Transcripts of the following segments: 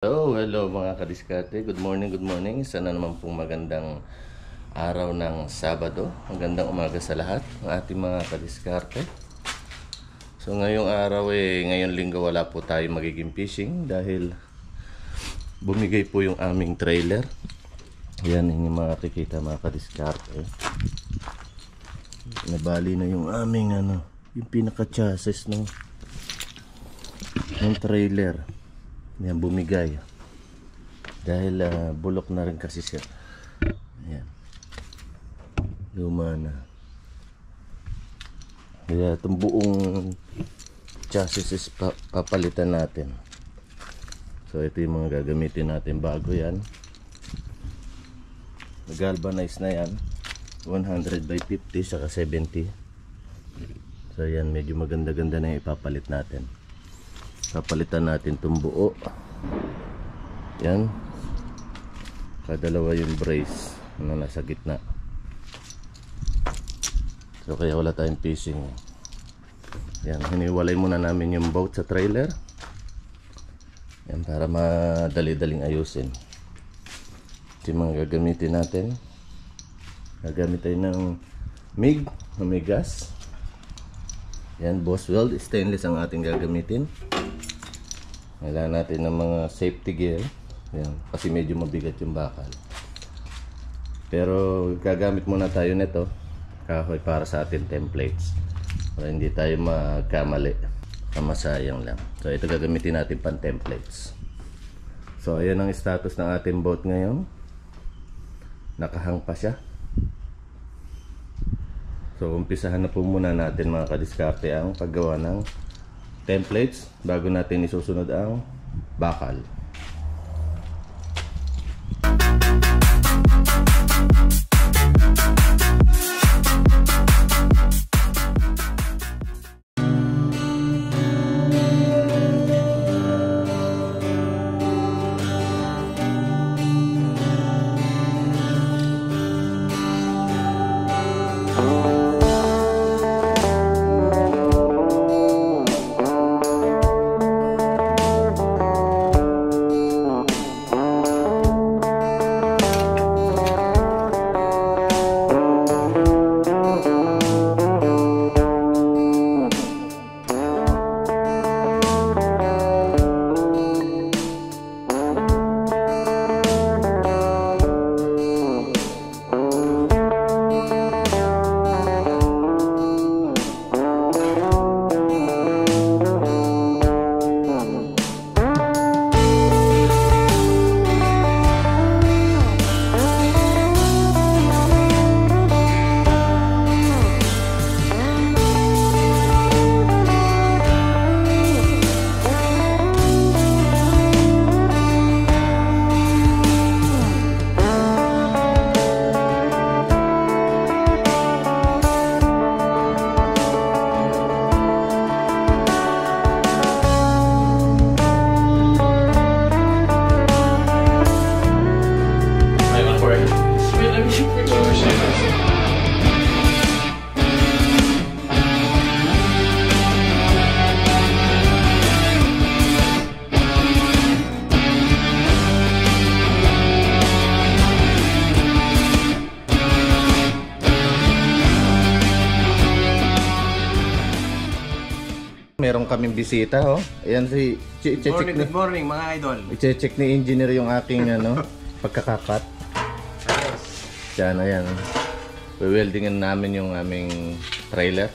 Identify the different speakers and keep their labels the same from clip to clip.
Speaker 1: Hello mga kadiskarte. Good morning. Sana naman pong magandang araw ng Sabado. Magandang umaga sa lahat ng ating mga kadiskarte. So ngayong araw ngayong linggo wala po tayo magiging fishing dahil bumigay po yung aming trailer. Yan yung mga kikita mga kadiskarte. Nabali na yung aming yung pinaka-chassis ng trailer. Yan, bumigay dahil bulok na rin kasi siya. Ayan, luma na. Kaya itong buong chassis is papalitan natin. So ito yung mga gagamitin natin bago yan. Galvanize na yan, 100 by 50 saka 70. So yan, medyo maganda-ganda na yung ipapalit natin. Papalitan natin itong buo. Yan, kadalawa yung brace na nasa gitna. So kaya wala tayong fishing. Yan, hiniwalay muna namin yung boat sa trailer. Yan, para madali-daling ayusin. Ito yung mga gagamitin natin. Gagamit tayo ng MIG na may gas. Yan, Boswell stainless ang ating gagamitin. Kailangan natin ng mga safety gear. Yan, kasi medyo mabigat yung bakal. Pero gagamit muna tayo nito kahoy para sa ating templates, para hindi tayo magkamali, kamasayang lang. So ito gagamitin natin pang templates. So ayan ang status ng ating boat ngayon. Nakahang pa siya. So umpisahan na po muna natin mga kadiskarte ang paggawa ng templates bago natin isusunod ang bakal. Meron kaming bisita, oh. Ayan si
Speaker 2: Good morning mga idol.
Speaker 1: I-check ni engineer yung aking pagkakakat. Diyan, ayan. We-weldingin namin yung aming trailer.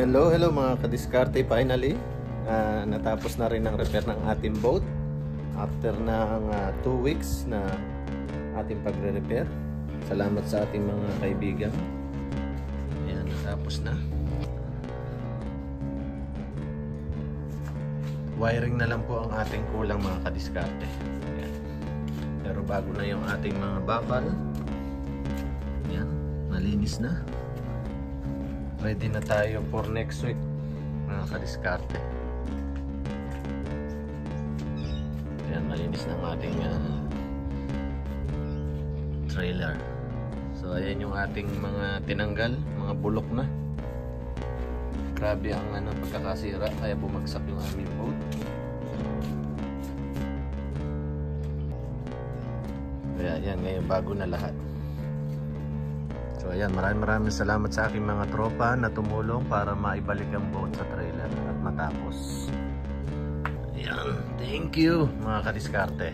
Speaker 3: Hello mga kadiskarte, finally natapos na rin ang repair ng ating boat after ng 2 weeks na ating pagre-repair. Salamat sa ating mga kaibigan. Ayan, natapos na. Wiring na lang po ang ating kulang mga kadiskarte. Ayan. Pero bago na yung ating mga bakal. Ayan, malinis na. Ready na tayo for next week mga kadiskarte. Ayan, malinis na ang ating trailer. So ayan yung ating mga tinanggal, mga bulok na. Grabe ang pagkakasira, kaya bumagsak yung aming boat. Kaya yan, ngayon bago na lahat. So ayan, maraming salamat sa aking mga tropa na tumulong para maibalik ang boat sa trailer at matapos. Ayan, thank you mga kadiskarte.